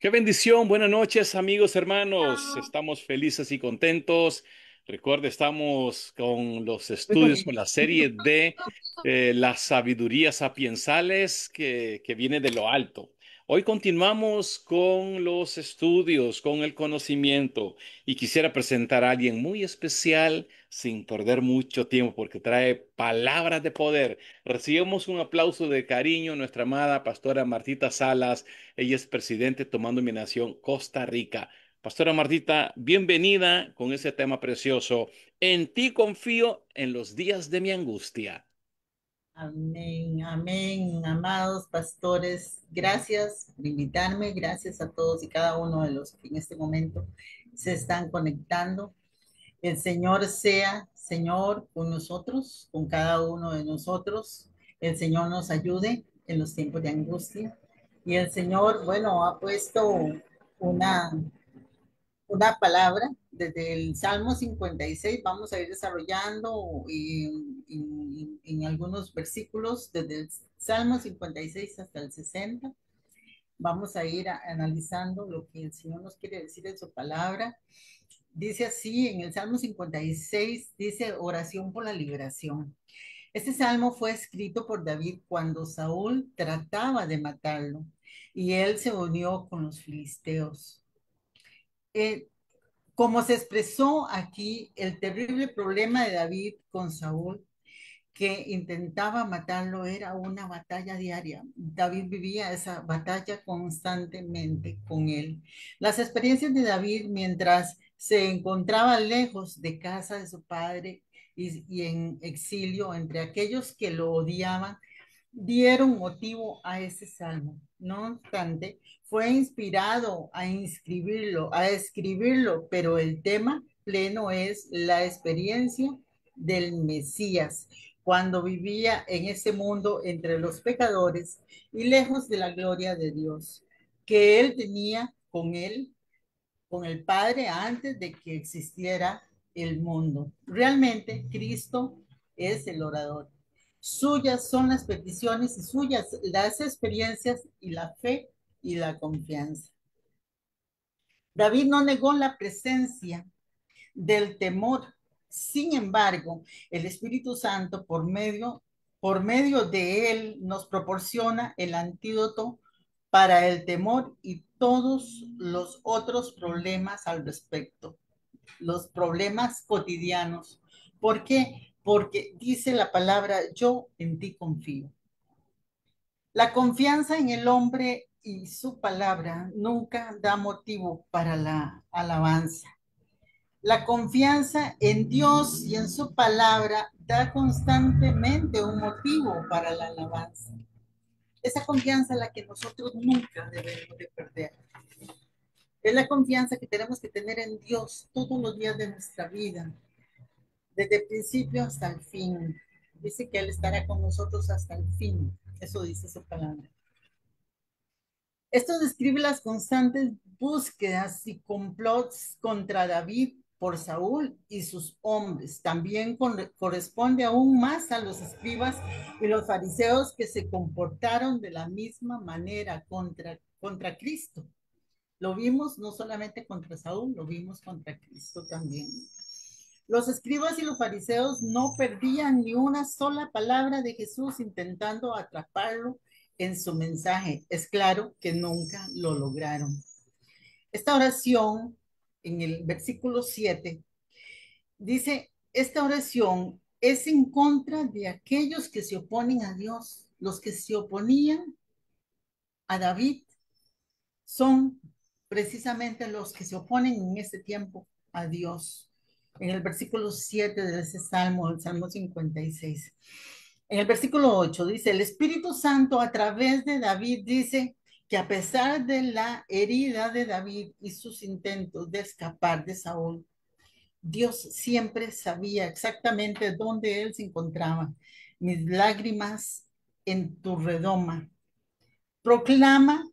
Qué bendición, buenas noches amigos, hermanos. Estamos felices y contentos. Recuerda, estamos con los Muy estudios, con bonito. la serie de la sabiduría sapiensales que viene de lo alto. Hoy continuamos con los estudios, con el conocimiento y quisiera presentar a alguien muy especial sin perder mucho tiempo porque trae palabras de poder. Recibimos un aplauso de cariño a nuestra amada pastora Martita Salas. Ella es presidente tomando mi nación, Costa Rica. Pastora Martita, bienvenida con ese tema precioso. En ti confío en los días de mi angustia. Amén, amén, amados pastores. Gracias por invitarme. Gracias a todos y cada uno de los que en este momento se están conectando. El Señor sea Señor con nosotros, con cada uno de nosotros. El Señor nos ayude en los tiempos de angustia. Y el Señor, bueno, ha puesto una una palabra desde el Salmo 56. Vamos a ir desarrollando en algunos versículos desde el Salmo 56 hasta el 60. Vamos a ir analizando lo que el Señor nos quiere decir en su palabra. Dice así, en el Salmo 56, dice oración por la liberación. Este salmo fue escrito por David cuando Saúl trataba de matarlo y él se unió con los filisteos. Eh, Como se expresó aquí, el terrible problema de David con Saúl, que intentaba matarlo, era una batalla diaria. David vivía esa batalla constantemente con él. Las experiencias de David mientras se encontraba lejos de casa de su padre y en exilio entre aquellos que lo odiaban, dieron motivo a ese salmo. No obstante, fue inspirado a escribirlo, pero el tema pleno es la experiencia del Mesías, cuando vivía en ese mundo entre los pecadores y lejos de la gloria de Dios, que él tenía con el Padre antes de que existiera el mundo. Realmente Cristo es el orador. Suyas son las peticiones y suyas las experiencias y la fe y la confianza. David no negó la presencia del temor. Sin embargo, el Espíritu Santo por medio de él nos proporciona el antídoto para el temor y todos los otros problemas al respecto, los problemas cotidianos. ¿Por qué? Porque dice la palabra, yo en ti confío. La confianza en el hombre y su palabra nunca da motivo para la alabanza. La confianza en Dios y en su palabra da constantemente un motivo para la alabanza. Esa confianza es la que nosotros nunca debemos de perder. Es la confianza que tenemos que tener en Dios todos los días de nuestra vida, desde el principio hasta el fin. Dice que Él estará con nosotros hasta el fin. Eso dice su palabra. Esto describe las constantes búsquedas y complots contra David por Saúl y sus hombres. También corresponde aún más a los escribas y los fariseos que se comportaron de la misma manera contra Cristo. Lo vimos no solamente contra Saúl, lo vimos contra Cristo también. Los escribas y los fariseos no perdían ni una sola palabra de Jesús intentando atraparlo en su mensaje. Es claro que nunca lo lograron. Esta oración, en el versículo 7, dice, esta oración es en contra de aquellos que se oponen a Dios. Los que se oponían a David son precisamente los que se oponen en este tiempo a Dios. En el versículo 7 de ese salmo, el Salmo 56. En el versículo 8 dice, el Espíritu Santo a través de David dice que a pesar de la herida de David y sus intentos de escapar de Saúl, Dios siempre sabía exactamente dónde él se encontraba. Mis lágrimas en tu redoma, proclama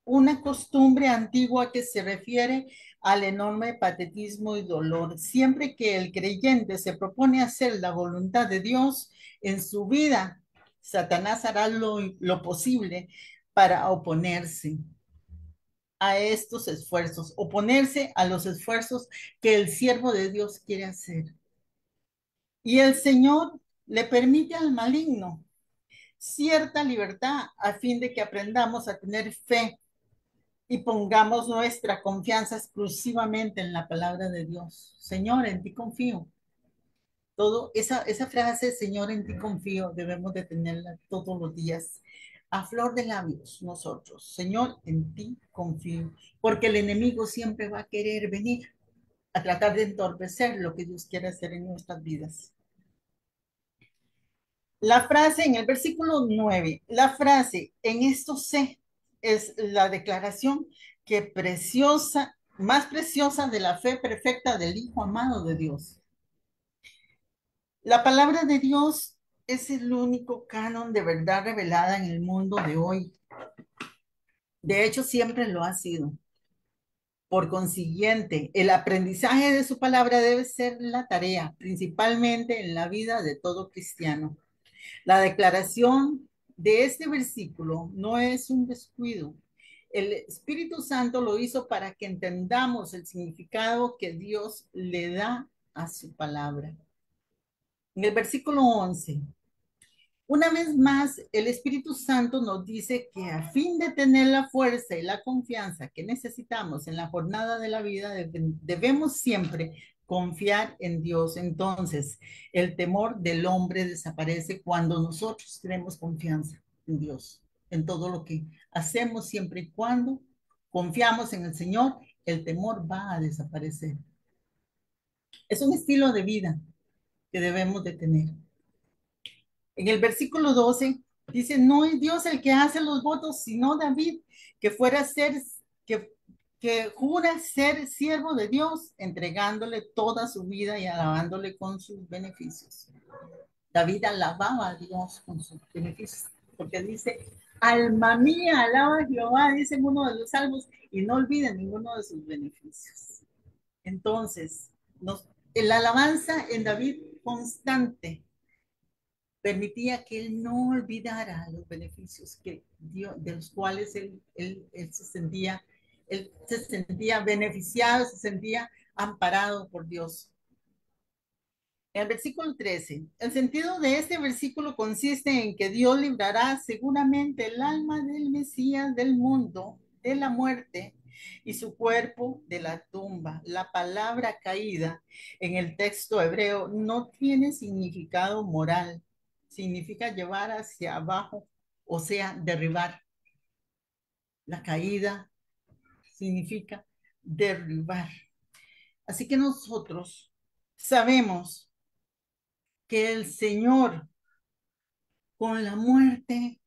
una costumbre antigua que se refiere al enorme patetismo y dolor. Siempre que el creyente se propone hacer la voluntad de Dios en su vida, Satanás hará lo posible para oponerse. a estos esfuerzos, oponerse a los esfuerzos que el siervo de Dios quiere hacer. Y el Señor le permite al maligno cierta libertad a fin de que aprendamos a tener fe y pongamos nuestra confianza exclusivamente en la palabra de Dios. Señor, en ti confío. Esa frase, Señor, en ti confío, debemos de tenerla todos los días a flor de labios nosotros. Señor, en ti confío, porque el enemigo siempre va a querer venir a tratar de entorpecer lo que Dios quiere hacer en nuestras vidas. La frase en el versículo 9, la frase en esto sé es la declaración que preciosa, más preciosa de la fe perfecta del Hijo amado de Dios. La palabra de Dios es el único canon de verdad revelada en el mundo de hoy. De hecho, siempre lo ha sido. Por consiguiente, el aprendizaje de su palabra debe ser la tarea, principalmente en la vida de todo cristiano. La declaración de este versículo no es un descuido. El Espíritu Santo lo hizo para que entendamos el significado que Dios le da a su palabra. En el versículo 11, una vez más, el Espíritu Santo nos dice que a fin de tener la fuerza y la confianza que necesitamos en la jornada de la vida, debemos siempre confiar en Dios. Entonces, el temor del hombre desaparece cuando nosotros tenemos confianza en Dios, en todo lo que hacemos, siempre y cuando confiamos en el Señor, el temor va a desaparecer. Es un estilo de vida que debemos de tener. En el versículo 12 dice, no es Dios el que hace los votos, sino David, que fuera a ser, que, que jura ser siervo de Dios, entregándole toda su vida y alabándole con sus beneficios. David alababa a Dios con sus beneficios, porque dice, alma mía, alaba a Jehová, dice en uno de los salmos, y no olviden ninguno de sus beneficios. Entonces, la alabanza en David constante permitía que él no olvidara los beneficios que Dios, de los cuales él se sentía beneficiado, se sentía amparado por Dios. En el versículo 13, el sentido de este versículo consiste en que Dios librará seguramente el alma del Mesías del mundo, de la muerte, y su cuerpo de la tumba. La palabra caída en el texto hebreo no tiene significado moral, significa llevar hacia abajo, o sea, derribar. La caída significa derribar. Así que nosotros sabemos que el Señor con la muerte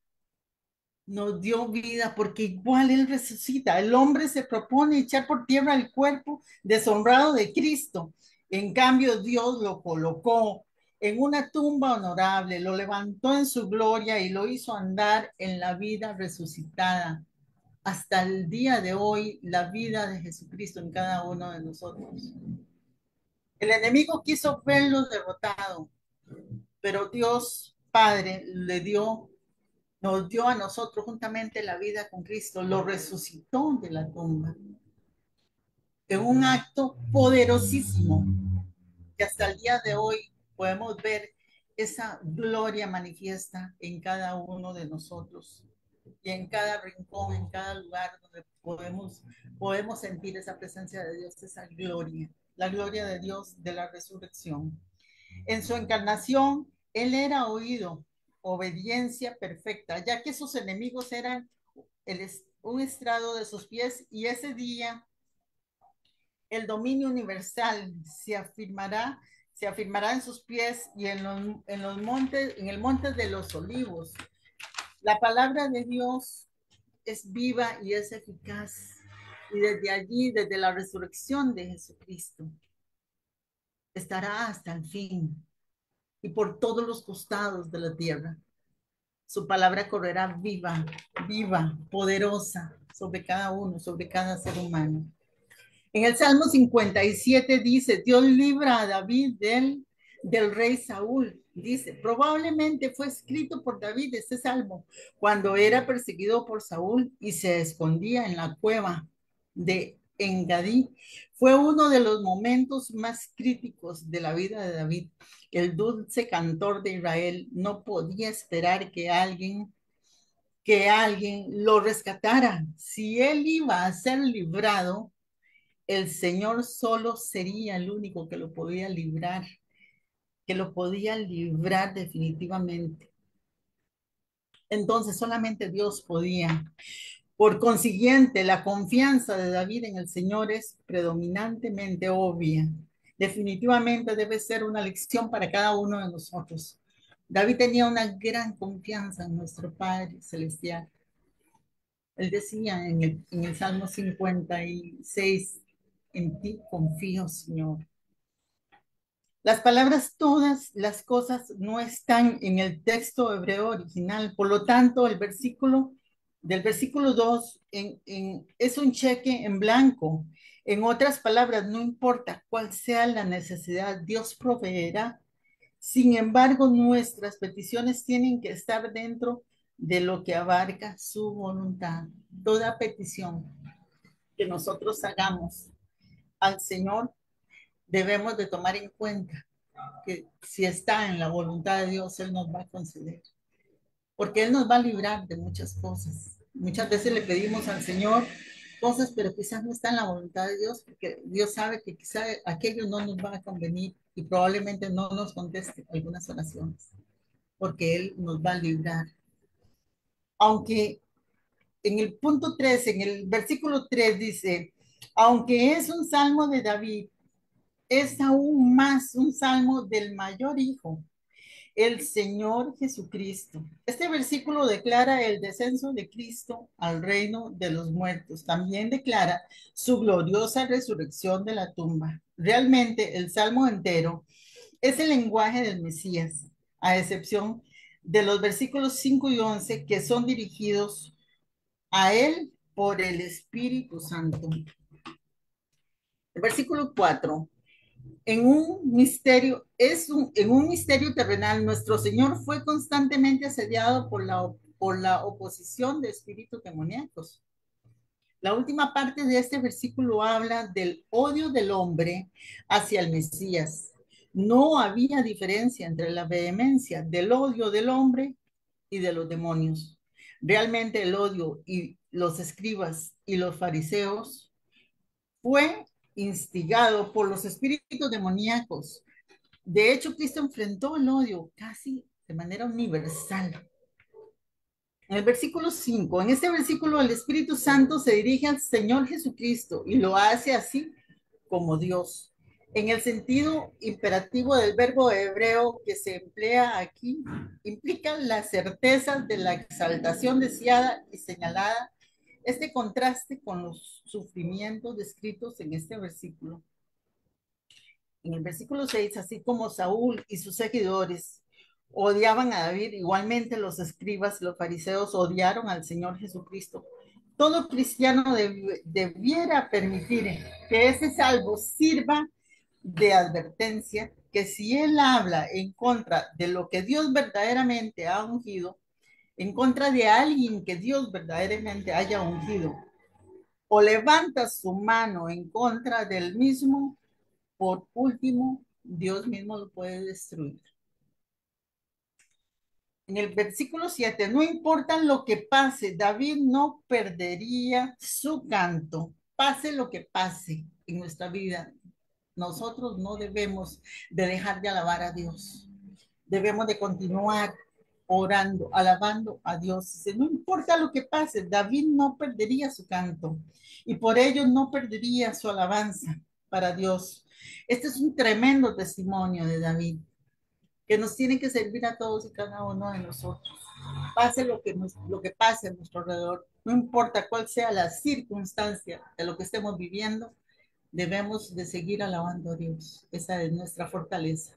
nos dio vida, porque igual Él resucita. El hombre se propone echar por tierra el cuerpo deshonrado de Cristo. En cambio, Dios lo colocó en una tumba honorable, lo levantó en su gloria y lo hizo andar en la vida resucitada. Hasta el día de hoy, la vida de Jesucristo en cada uno de nosotros. El enemigo quiso verlo derrotado, pero Dios Padre nos dio a nosotros juntamente la vida con Cristo, lo resucitó de la tumba, en un acto poderosísimo que hasta el día de hoy podemos ver esa gloria manifiesta en cada uno de nosotros y en cada rincón, en cada lugar donde podemos sentir esa presencia de Dios, esa gloria, la gloria de Dios de la resurrección. En su encarnación, Él era oído, obediencia perfecta, ya que sus enemigos eran un estrado de sus pies, y ese día el dominio universal se afirmará en sus pies y en los montes, en el monte de los olivos. La palabra de Dios es viva y es eficaz. Y desde allí, desde la resurrección de Jesucristo, estará hasta el fin y por todos los costados de la tierra. Su palabra correrá viva, viva, poderosa sobre cada uno, sobre cada ser humano. En el Salmo 57 dice, Dios libra a David del rey Saúl. Dice, probablemente fue escrito por David este salmo cuando era perseguido por Saúl y se escondía en la cueva. de Engadí. Fue uno de los momentos más críticos de la vida de David. El dulce cantor de Israel no podía esperar que alguien lo rescatara. Si él iba a ser librado, el Señor solo sería el único que lo podía librar definitivamente. Entonces solamente Dios podía. Por consiguiente, la confianza de David en el Señor es predominantemente obvia. Definitivamente debe ser una lección para cada uno de nosotros. David tenía una gran confianza en nuestro Padre Celestial. Él decía en el Salmo 56, en ti confío, Señor. Las palabras todas las cosas no están en el texto hebreo original, por lo tanto el versículo del versículo 2 es un cheque en blanco. En otras palabras, no importa cuál sea la necesidad, Dios proveerá. Sin embargo, nuestras peticiones tienen que estar dentro de lo que abarca su voluntad. Toda petición que nosotros hagamos al Señor debemos de tomar en cuenta que si está en la voluntad de Dios, Él nos va a conceder. Porque Él nos va a librar de muchas cosas. Muchas veces le pedimos al Señor cosas, pero quizás no está en la voluntad de Dios, porque Dios sabe que quizás aquello no nos va a convenir y probablemente no nos conteste algunas oraciones, porque Él nos va a librar. Aunque en el punto 3, en el versículo 3 dice, aunque es un salmo de David, es aún más un salmo del mayor hijo, el Señor Jesucristo. Este versículo declara el descenso de Cristo al reino de los muertos. También declara su gloriosa resurrección de la tumba. Realmente el salmo entero es el lenguaje del Mesías, a excepción de los versículos 5 y 11 que son dirigidos a él por el Espíritu Santo. El versículo 4 en un misterio terrenal, nuestro Señor fue constantemente asediado por la oposición de espíritus demoníacos. La última parte de este versículo habla del odio del hombre hacia el Mesías. No había diferencia entre la vehemencia del odio del hombre y de los demonios. Realmente el odio y los escribas y los fariseos fue instigado por los espíritus demoníacos. De hecho, Cristo enfrentó el odio casi de manera universal. En el versículo 5, en este versículo el Espíritu Santo se dirige al Señor Jesucristo y lo hace así como Dios. En el sentido imperativo del verbo hebreo que se emplea aquí, implica la certeza de la exaltación deseada y señalada, este contraste con los sufrimientos descritos en este versículo. En el versículo 6, así como Saúl y sus seguidores odiaban a David, igualmente los escribas y los fariseos odiaron al Señor Jesucristo. Todo cristiano debiera permitir que ese salvo sirva de advertencia, que si él habla en contra de lo que Dios verdaderamente ha ungido, en contra de alguien que Dios verdaderamente haya ungido, o levanta su mano en contra del mismo, por último, Dios mismo lo puede destruir. En el versículo 7, no importa lo que pase, David no perdería su canto, pase lo que pase en nuestra vida. Nosotros no debemos de dejar de alabar a Dios. Debemos de continuar orando, alabando a Dios. No importa lo que pase, David no perdería su canto y por ello no perdería su alabanza para Dios. Este es un tremendo testimonio de David que nos tiene que servir a todos y cada uno de nosotros. Pase lo que pase a nuestro alrededor, no importa cuál sea la circunstancia de lo que estemos viviendo, debemos de seguir alabando a Dios. Esa es nuestra fortaleza.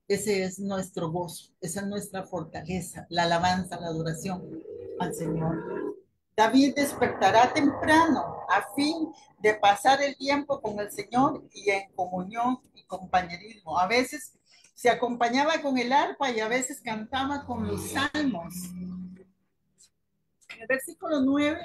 Ese es nuestro gozo, esa es nuestra fortaleza, la alabanza, la adoración al Señor. David despertará temprano a fin de pasar el tiempo con el Señor y en comunión y compañerismo. A veces se acompañaba con el arpa y a veces cantaba con los salmos. En el versículo 9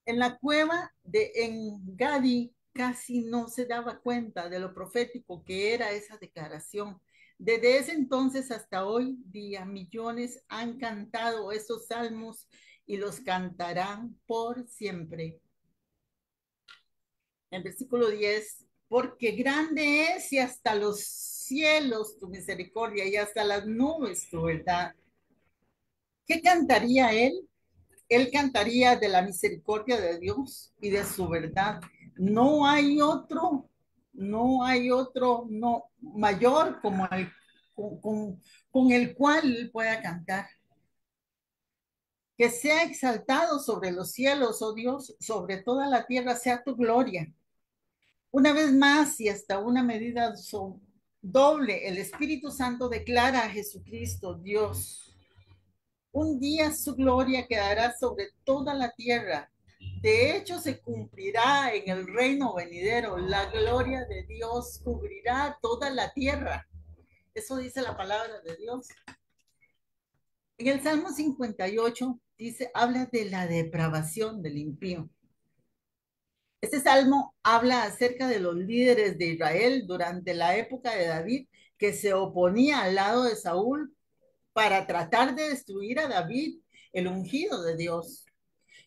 En la cueva de Engadi casi no se daba cuenta de lo profético que era esa declaración. Desde ese entonces hasta hoy día, millones han cantado esos salmos y los cantarán por siempre. En versículo 10, porque grande es y hasta los cielos tu misericordia y hasta las nubes tu verdad. ¿Qué cantaría él? Él cantaría de la misericordia de Dios y de su verdad. No hay otro, no hay otro no, mayor como el, con el cual él pueda cantar. Que sea exaltado sobre los cielos, oh Dios, sobre toda la tierra sea tu gloria. Una vez más y hasta una medida doble, el Espíritu Santo declara a Jesucristo Dios. Un día su gloria quedará sobre toda la tierra. De hecho, se cumplirá en el reino venidero. La gloria de Dios cubrirá toda la tierra. Eso dice la palabra de Dios. En el Salmo 58 dice, habla de la depravación del impío. Este salmo habla acerca de los líderes de Israel durante la época de David que se oponía al lado de Saúl para tratar de destruir a David, el ungido de Dios.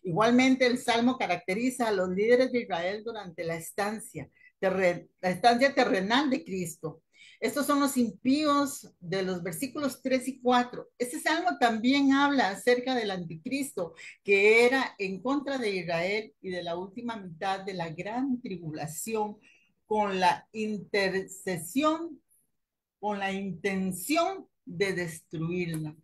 Igualmente, el Salmo caracteriza a los líderes de Israel durante la estancia terrenal de Cristo. Estos son los impíos de los versículos 3 y 4. Este salmo también habla acerca del anticristo, que era en contra de Israel y de la última mitad de la gran tribulación, con la intercesión, con la intención de destruirla.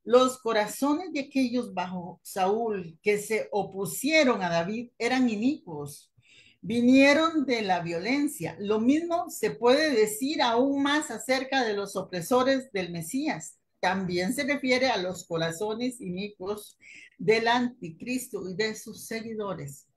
Los corazones de aquellos bajo Saúl que se opusieron a David eran inicuos, vinieron de la violencia. Lo mismo se puede decir aún más acerca de los opresores del Mesías. También se refiere a los corazones inicuos del anticristo y de sus seguidores.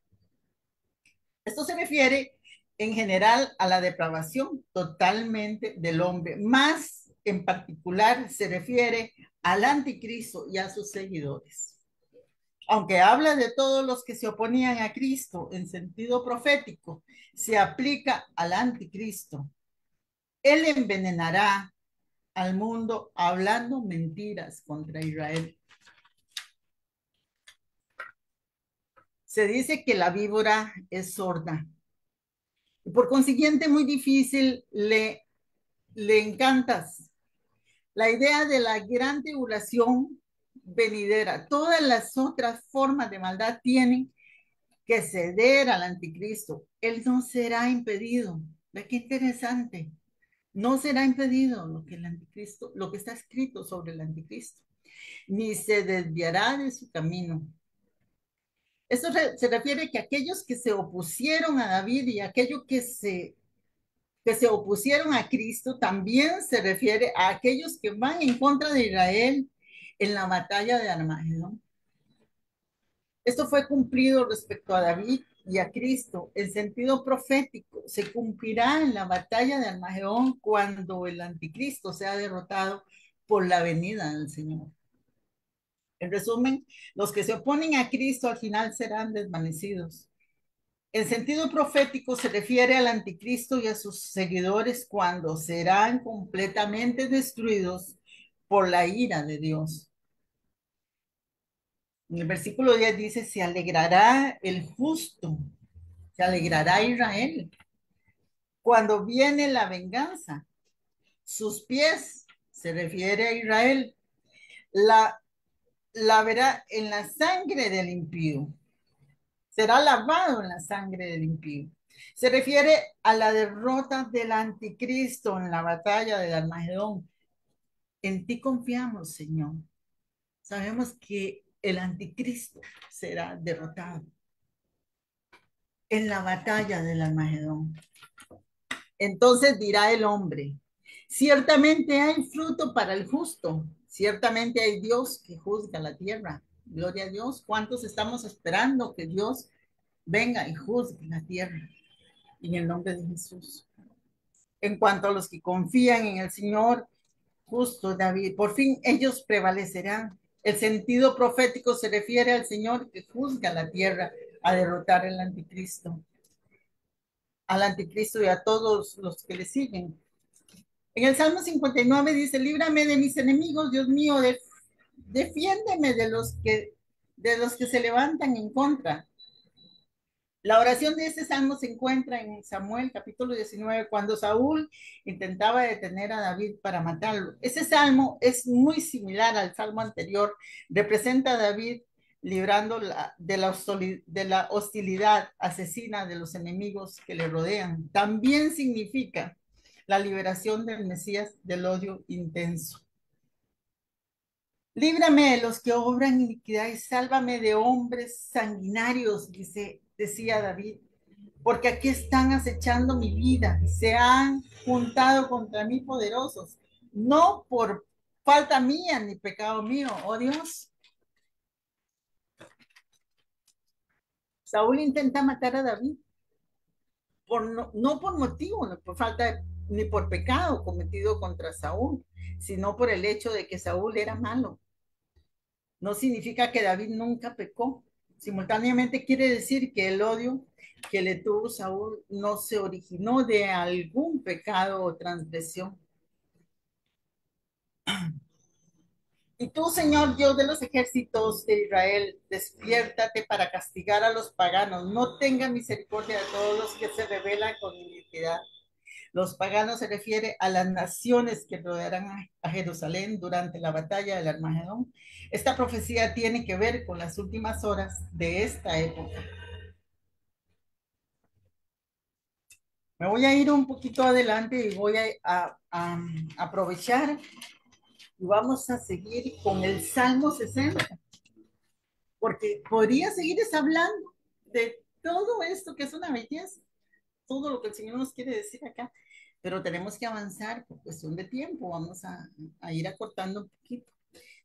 Esto se refiere en general a la depravación totalmente del hombre, más en particular se refiere al anticristo y a sus seguidores. Aunque habla de todos los que se oponían a Cristo en sentido profético, se aplica al anticristo. Él envenenará al mundo hablando mentiras contra Israel. Se dice que la víbora es sorda y por consiguiente muy difícil le encantas. La idea de la gran tribulación venidera, todas las otras formas de maldad tienen que ceder al anticristo. Él no será impedido. Ve qué interesante. No será impedido lo que el anticristo, lo que está escrito sobre el anticristo, ni se desviará de su camino. Esto se refiere que aquellos que se opusieron a David y aquellos que se opusieron a Cristo, también se refiere a aquellos que van en contra de Israel en la batalla de Armagedón. Esto fue cumplido respecto a David y a Cristo en sentido profético. Se cumplirá en la batalla de Armagedón cuando el anticristo sea derrotado por la venida del Señor. En resumen, los que se oponen a Cristo al final serán desvanecidos. El sentido profético se refiere al anticristo y a sus seguidores cuando serán completamente destruidos por la ira de Dios. En el versículo 10 dice, se alegrará el justo, se alegrará Israel cuando viene la venganza. Sus pies, se refiere a Israel, la, la verá en la sangre del impío. Será lavado en la sangre del impío. Se refiere a la derrota del anticristo en la batalla de Armagedón. En ti confiamos, Señor. Sabemos que el anticristo será derrotado en la batalla del Armagedón. Entonces dirá el hombre, ciertamente hay fruto para el justo, ciertamente hay Dios que juzga la tierra. Gloria a Dios. ¿Cuántos estamos esperando que Dios venga y juzgue la tierra? En el nombre de Jesús. En cuanto a los que confían en el Señor, justo David, por fin ellos prevalecerán. El sentido profético se refiere al Señor que juzga la tierra a derrotar al anticristo y a todos los que le siguen. En el Salmo 59 dice, líbrame de mis enemigos, Dios mío, defiéndeme de los que se levantan en contra. La oración de este salmo se encuentra en Samuel capítulo 19, cuando Saúl intentaba detener a David para matarlo. Ese salmo es muy similar al salmo anterior. Representa a David librando de la hostilidad asesina de los enemigos que le rodean. También significa la liberación del Mesías del odio intenso. Líbrame de los que obran iniquidad y sálvame de hombres sanguinarios, decía David, porque aquí están acechando mi vida, se han juntado contra mí poderosos, no por falta mía ni pecado mío, oh Dios. Saúl intenta matar a David, no por motivo, no por falta, ni por pecado cometido contra Saúl, sino por el hecho de que Saúl era malo. No significa que David nunca pecó. Simultáneamente quiere decir que el odio que le tuvo Saúl no se originó de algún pecado o transgresión. Y tú, Señor Dios de los ejércitos de Israel, despiértate para castigar a los paganos. No tenga misericordia de todos los que se rebelan con iniquidad. Los paganos se refiere a las naciones que rodearán a Jerusalén durante la batalla del Armagedón. Esta profecía tiene que ver con las últimas horas de esta época. Me voy a ir un poquito adelante y voy a aprovechar y vamos a seguir con el Salmo 60, porque podría seguir hablando de todo esto que es una belleza, todo lo que el Señor nos quiere decir acá, pero tenemos que avanzar por cuestión de tiempo, vamos a ir acortando un poquito.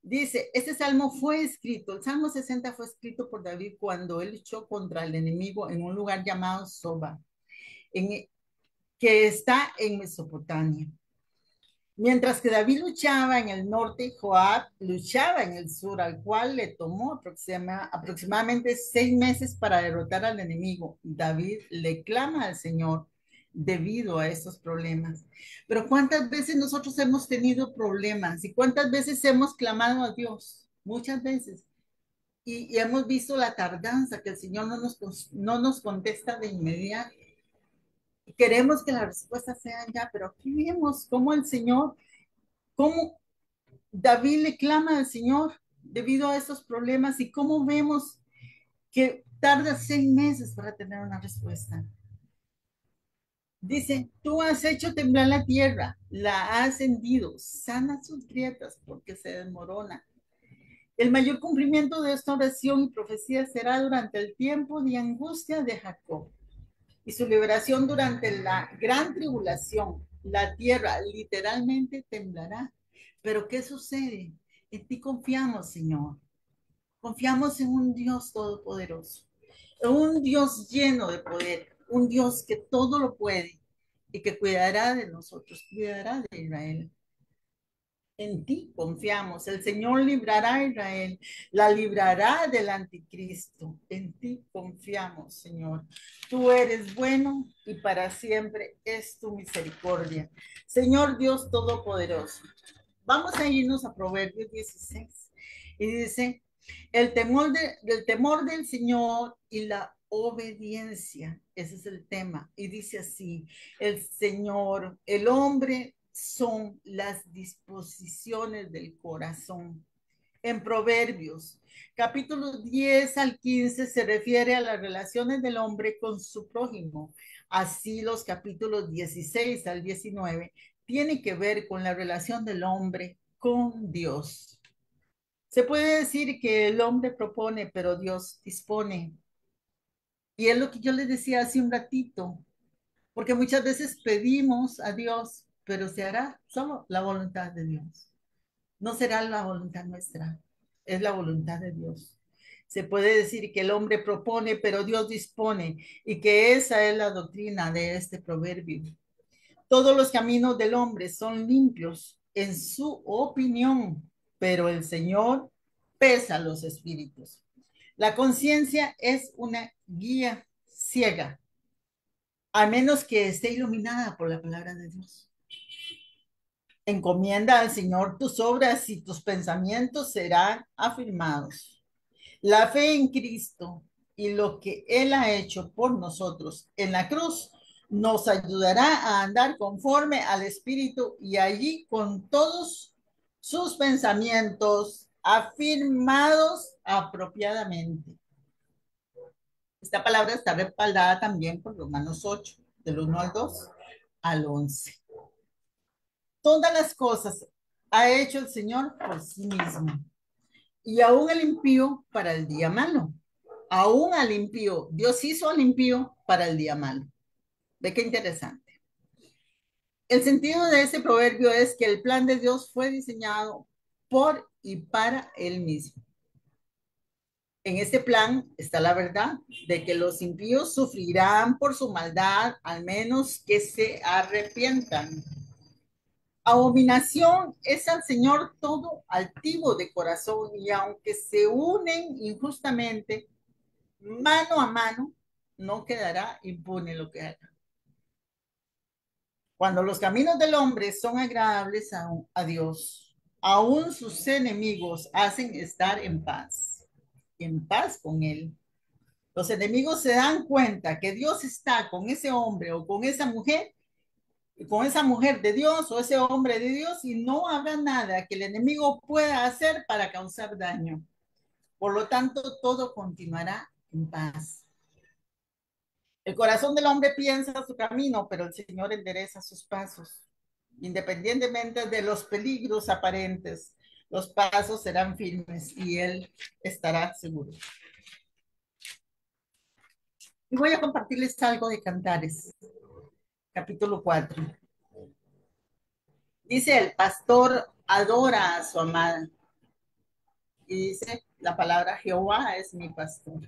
Dice, este salmo fue escrito, el Salmo 60 fue escrito por David cuando él luchó contra el enemigo en un lugar llamado Soba, que está en Mesopotamia. Mientras que David luchaba en el norte, Joab luchaba en el sur, al cual le tomó aproximadamente 6 meses para derrotar al enemigo. David le clama al Señor debido a estos problemas. Pero ¿cuántas veces nosotros hemos tenido problemas y cuántas veces hemos clamado a Dios? Muchas veces. Y hemos visto la tardanza, que el Señor no nos contesta de inmediato. Queremos que las respuestas sean ya, pero aquí vemos cómo el Señor, cómo David le clama al Señor debido a esos problemas y cómo vemos que tarda 6 meses para tener una respuesta. Dice, tú has hecho temblar la tierra, la has hendido, sana sus grietas porque se desmorona. El mayor cumplimiento de esta oración y profecía será durante el tiempo de angustia de Jacob y su liberación durante la gran tribulación. La tierra literalmente temblará. Pero ¿qué sucede? En ti confiamos, Señor. Confiamos en un Dios todopoderoso, en un Dios lleno de poder, un Dios que todo lo puede y que cuidará de nosotros, cuidará de Israel. En ti confiamos. El Señor librará a Israel, la librará del anticristo. En ti confiamos, Señor. Tú eres bueno y para siempre es tu misericordia. Señor Dios Todopoderoso. Vamos a irnos a Proverbios 16. Y dice, del temor del Señor y la obediencia. Ese es el tema. Y dice así, el Señor, el hombre son las disposiciones del corazón. En Proverbios, capítulo 10 al 15 se refiere a las relaciones del hombre con su prójimo. Así los capítulos 16 al 19 tienen que ver con la relación del hombre con Dios. Se puede decir que el hombre propone, pero Dios dispone. Y es lo que yo les decía hace un ratito, porque muchas veces pedimos a Dios, pero se hará solo la voluntad de Dios. No será la voluntad nuestra, es la voluntad de Dios. Se puede decir que el hombre propone, pero Dios dispone, y que esa es la doctrina de este proverbio. Todos los caminos del hombre son limpios en su opinión, pero el Señor pesa los espíritus. La conciencia es una guía ciega, a menos que esté iluminada por la palabra de Dios. Encomienda al Señor tus obras y tus pensamientos serán afirmados. La fe en Cristo y lo que Él ha hecho por nosotros en la cruz nos ayudará a andar conforme al Espíritu y allí con todos sus pensamientos afirmados apropiadamente. Esta palabra está respaldada también por Romanos 8, del 1 al 2 al 11. Todas las cosas ha hecho el Señor por sí mismo y aún el impío para el día malo. Aún al impío, Dios hizo al impío para el día malo. Ve qué interesante. El sentido de ese proverbio es que el plan de Dios fue diseñado por y para él mismo. En este plan está la verdad de que los impíos sufrirán por su maldad, al menos que se arrepientan. Abominación es al Señor todo altivo de corazón y aunque se unen injustamente, mano a mano, no quedará impune lo que haga. Cuando los caminos del hombre son agradables a Dios, aún sus enemigos hacen estar en paz con él. Los enemigos se dan cuenta que Dios está con ese hombre o con esa mujer de Dios o ese hombre de Dios y no habrá nada que el enemigo pueda hacer para causar daño. Por lo tanto, todo continuará en paz. El corazón del hombre piensa su camino, pero el Señor endereza sus pasos. Independientemente de los peligros aparentes, los pasos serán firmes y Él estará seguro. Y voy a compartirles algo de Cantares, capítulo 4. Dice, el pastor adora a su amada. Y dice la palabra, Jehová es mi pastor.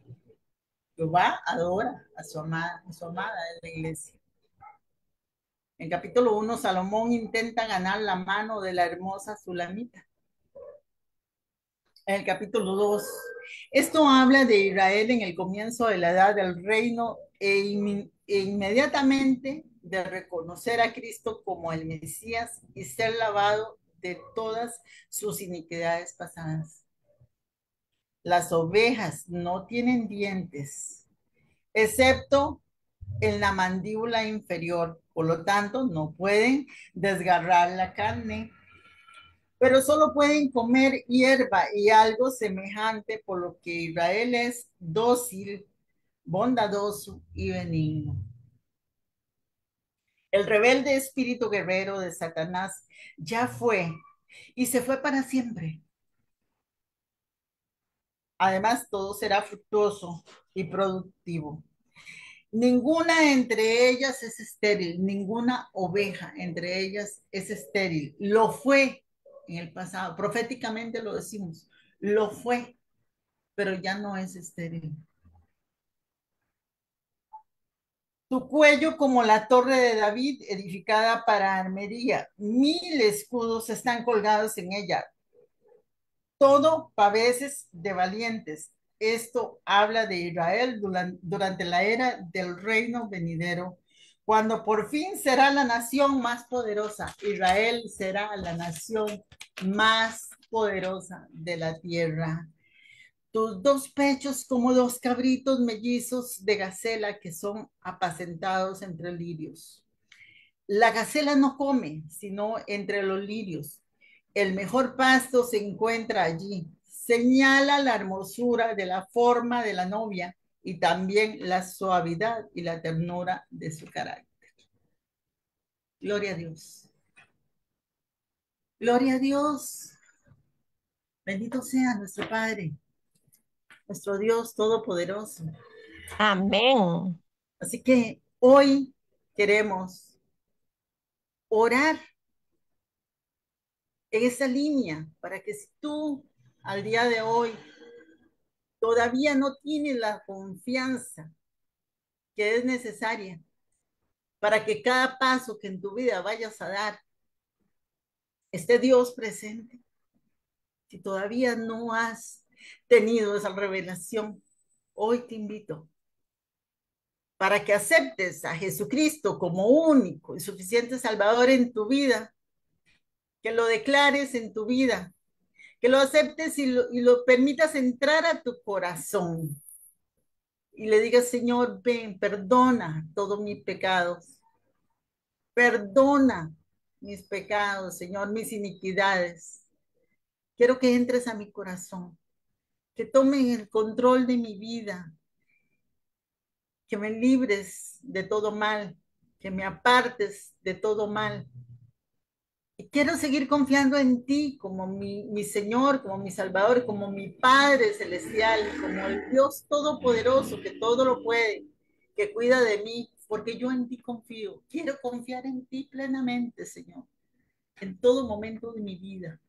Jehová adora a su amada es la iglesia. En capítulo 1, Salomón intenta ganar la mano de la hermosa Sulamita. En el capítulo 2, esto habla de Israel en el comienzo de la edad del reino e inmediatamente de reconocer a Cristo como el Mesías y ser lavado de todas sus iniquidades pasadas. Las ovejas no tienen dientes, excepto en la mandíbula inferior, por lo tanto no pueden desgarrar la carne, pero solo pueden comer hierba y algo semejante, por lo que Israel es dócil, bondadoso y benigno. El rebelde espíritu guerrero de Satanás ya fue y se fue para siempre. Además, todo será fructuoso y productivo. Ninguna entre ellas es estéril, ninguna oveja entre ellas es estéril. Lo fue en el pasado, proféticamente lo decimos, lo fue, pero ya no es estéril. Tu cuello como la torre de David edificada para armería, 1000 escudos están colgados en ella, todo paveses de valientes. Esto habla de Israel durante la era del reino venidero, cuando por fin será la nación más poderosa. Israel será la nación más poderosa de la tierra. Tus dos pechos como dos cabritos mellizos de gacela que son apacentados entre lirios. La gacela no come, sino entre los lirios. El mejor pasto se encuentra allí. Señala la hermosura de la forma de la novia y también la suavidad y la ternura de su carácter. Gloria a Dios. Gloria a Dios. Bendito sea nuestro Padre, nuestro Dios todopoderoso. Amén. Así que hoy queremos orar en esa línea para que si tú al día de hoy todavía no tienes la confianza que es necesaria para que cada paso que en tu vida vayas a dar esté Dios presente. Si todavía no has tenido esa revelación. Hoy te invito para que aceptes a Jesucristo como único y suficiente Salvador en tu vida, que lo declares en tu vida, que lo aceptes y lo permitas entrar a tu corazón y le digas, Señor, ven, perdona todos mis pecados, perdona mis pecados, Señor, mis iniquidades. Quiero que entres a mi corazón, que tomen el control de mi vida, que me libres de todo mal, que me apartes de todo mal. Y quiero seguir confiando en ti como mi Señor, como mi Salvador, como mi Padre Celestial, como el Dios Todopoderoso que todo lo puede, que cuida de mí, porque yo en ti confío. Quiero confiar en ti plenamente, Señor, en todo momento de mi vida.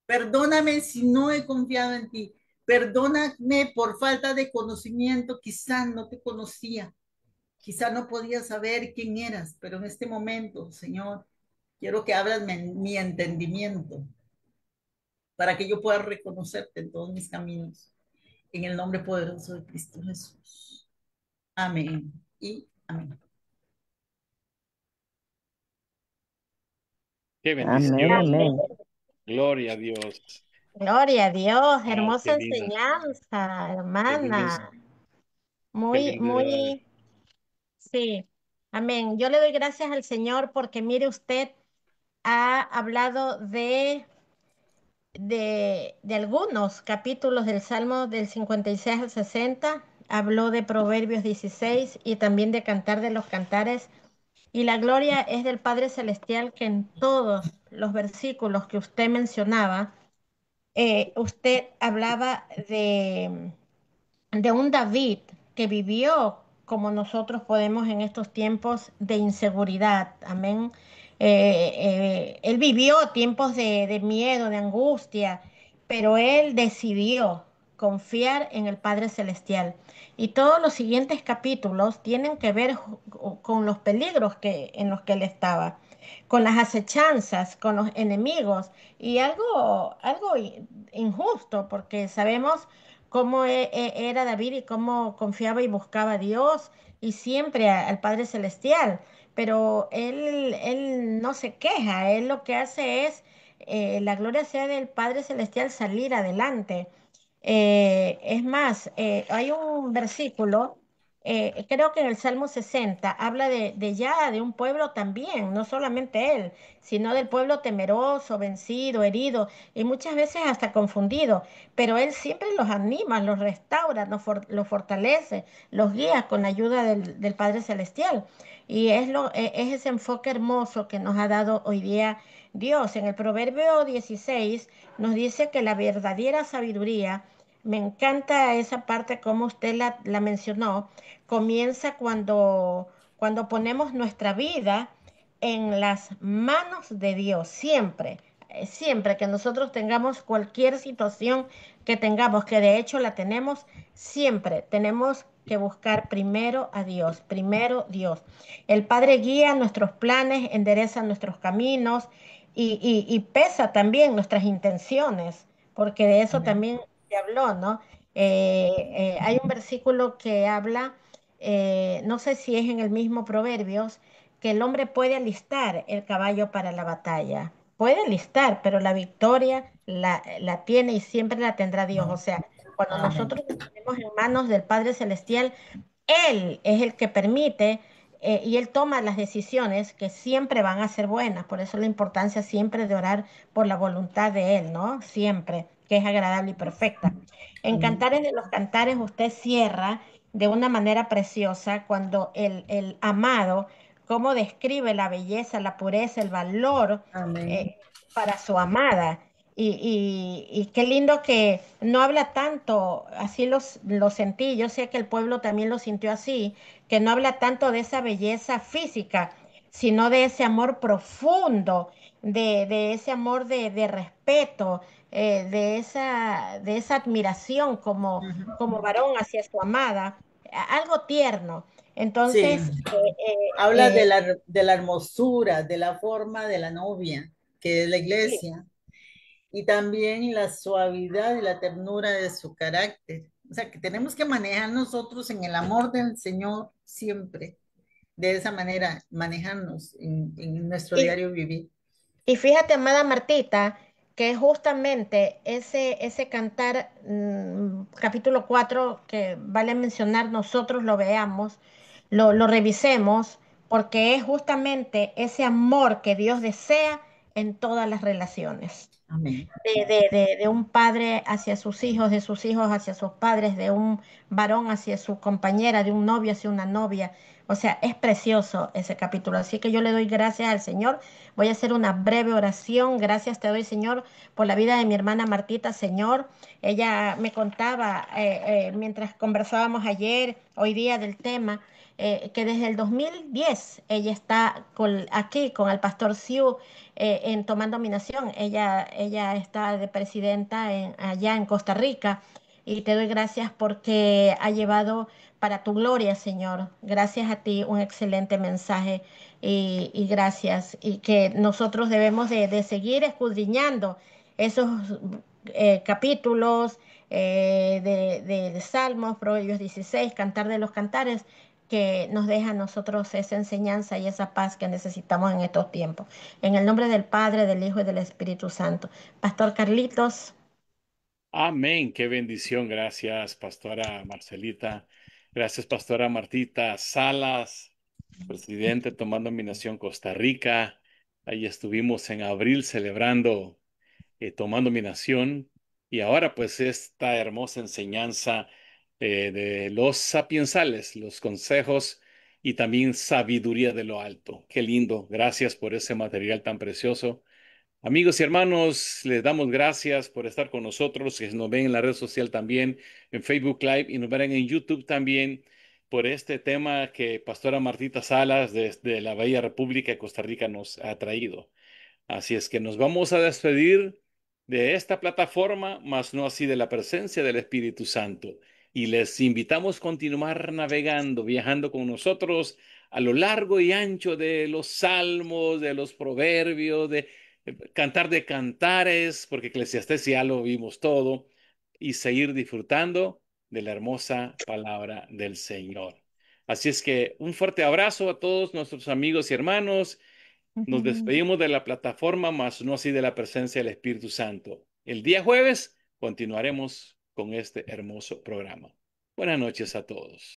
Perdóname si no he confiado en ti. Perdóname por falta de conocimiento. Quizá no te conocía. Quizá no podía saber quién eras, pero en este momento, Señor, quiero que abras mi entendimiento para que yo pueda reconocerte en todos mis caminos. En el nombre poderoso de Cristo Jesús. Amén y amén. Qué Amén, bendición. amén. Gloria a Dios. Gloria a Dios, Ah, hermosa qué linda, enseñanza, qué lindo, hermana. qué Muy, linda. muy, sí. Amén. Yo le doy gracias al Señor porque mire usted, ha hablado de algunos capítulos del Salmo del 56 al 60, habló de Proverbios 16 y también de Cantar de los Cantares. Y la gloria es del Padre Celestial que en todos los versículos que usted mencionaba, usted hablaba de un David que vivió como nosotros podemos en estos tiempos de inseguridad. Amén. Él vivió tiempos de miedo, de angustia, pero él decidió confiar en el Padre Celestial. Y todos los siguientes capítulos tienen que ver con los peligros en los que él estaba, con las acechanzas, con los enemigos y algo injusto, porque sabemos cómo era David y cómo confiaba y buscaba a Dios y siempre al Padre Celestial. Pero él no se queja, él lo que hace es, la gloria sea del Padre Celestial, salir adelante. Es más, hay un versículo, creo que en el Salmo 60 habla de ya de un pueblo también, no solamente él, sino del pueblo temeroso, vencido, herido y muchas veces hasta confundido, pero él siempre los anima, los restaura, los fortalece, los guía con la ayuda del Padre Celestial. Y es ese enfoque hermoso que nos ha dado hoy día Dios. En el Proverbio 16 nos dice que la verdadera sabiduría, me encanta esa parte como usted la mencionó, comienza cuando ponemos nuestra vida en las manos de Dios, siempre. Siempre que nosotros tengamos cualquier situación que tengamos, que de hecho la tenemos, siempre tenemos que buscar primero a Dios, primero Dios. El Padre guía nuestros planes, endereza nuestros caminos y pesa también nuestras intenciones, porque de eso Amén. también se habló, ¿no? Hay un versículo que habla, no sé si es en el mismo Proverbios, que el hombre puede alistar el caballo para la batalla. Puede alistar, pero la victoria la tiene y siempre la tendrá Dios. O sea, cuando Amén. nosotros nos ponemos en manos del Padre Celestial, él es el que permite y Él toma las decisiones que siempre van a ser buenas. Por eso la importancia siempre de orar por la voluntad de Él, ¿no? Siempre, que es agradable y perfecta. En Amén. Cantares de los Cantares usted cierra de una manera preciosa cuando el amado, cómo describe la belleza, la pureza, el valor Amén. eh, para su amada. Y qué lindo que no habla tanto, así lo sentí, yo sé que el pueblo también lo sintió así, que no habla tanto de esa belleza física, sino de ese amor profundo, de ese amor de respeto, de esa admiración como Ujú. varón hacia su amada, algo tierno. Sí, Entonces, habla de la hermosura, de la forma de la novia, que es la sí, iglesia, y también la suavidad y la ternura de su carácter. O sea, que tenemos que manejar nosotros en el amor del Señor siempre, de esa manera, manejarnos en nuestro Y, diario vivir. y fíjate, amada Martita, que justamente ese cantar, capítulo 4 que vale mencionar, nosotros lo veamos, lo revisemos, porque es justamente ese amor que Dios desea en todas las relaciones. Amén. De un padre hacia sus hijos, de sus hijos hacia sus padres, de un varón hacia su compañera, de un novio hacia una novia. O sea, es precioso ese capítulo. Así que yo le doy gracias al Señor. Voy a hacer una breve oración. Gracias te doy, Señor, por la vida de mi hermana Martita, Señor. Ella me contaba, mientras conversábamos ayer, hoy día del tema, que desde el 2010 ella está aquí con el pastor Siu en Tomando Mi Nación. Ella está de presidenta allá en Costa Rica y te doy gracias porque ha llevado para tu gloria, Señor. Gracias a ti, un excelente mensaje y gracias. Y que nosotros debemos de seguir escudriñando esos capítulos de Salmos, Proverbios 16, Cantar de los Cantares, que nos deja a nosotros esa enseñanza y esa paz que necesitamos en estos tiempos. En el nombre del Padre, del Hijo y del Espíritu Santo. Pastor Carlitos. Amén. Qué bendición. Gracias, Pastora Marcelita. Gracias, Pastora Martita Salas, presidente tomando mi nación Costa Rica. Ahí estuvimos en abril celebrando tomando mi nación. Y ahora pues esta hermosa enseñanza de los sapiensales, los consejos y también sabiduría de lo alto. Qué lindo. Gracias por ese material tan precioso. Amigos y hermanos, les damos gracias por estar con nosotros, que nos ven en la red social también, en Facebook Live y nos verán en YouTube también por este tema que Pastora Martita Salas desde la Bella República de Costa Rica nos ha traído. Así es que nos vamos a despedir de esta plataforma, mas no así de la presencia del Espíritu Santo. Y les invitamos a continuar navegando, viajando con nosotros a lo largo y ancho de los salmos, de los proverbios, de cantar de cantares, porque Eclesiastés ya lo vimos todo, y seguir disfrutando de la hermosa palabra del Señor. Así es que un fuerte abrazo a todos nuestros amigos y hermanos. Nos despedimos de la plataforma, mas no así de la presencia del Espíritu Santo. El día jueves continuaremos con este hermoso programa. Buenas noches a todos.